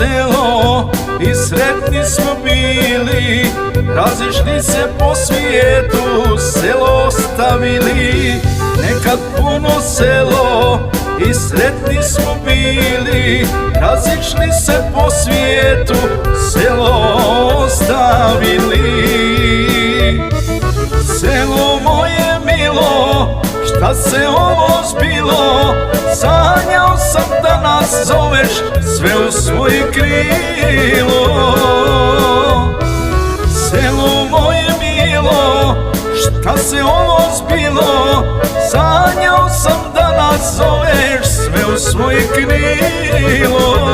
selo i sretni smo bili, razišli se po svijetu, selo ostavili. Nekad puno selo i sretni smo bili, razišli se po svijetu, selo ostavili. Selo moje milo, šta se ovo zbilo, sanjao sam da nas zoveš sve u svoje krilo. Selo moje milo, šta se ovo zbilo, sanjao sam da nas zoveš sve u svoje krilo.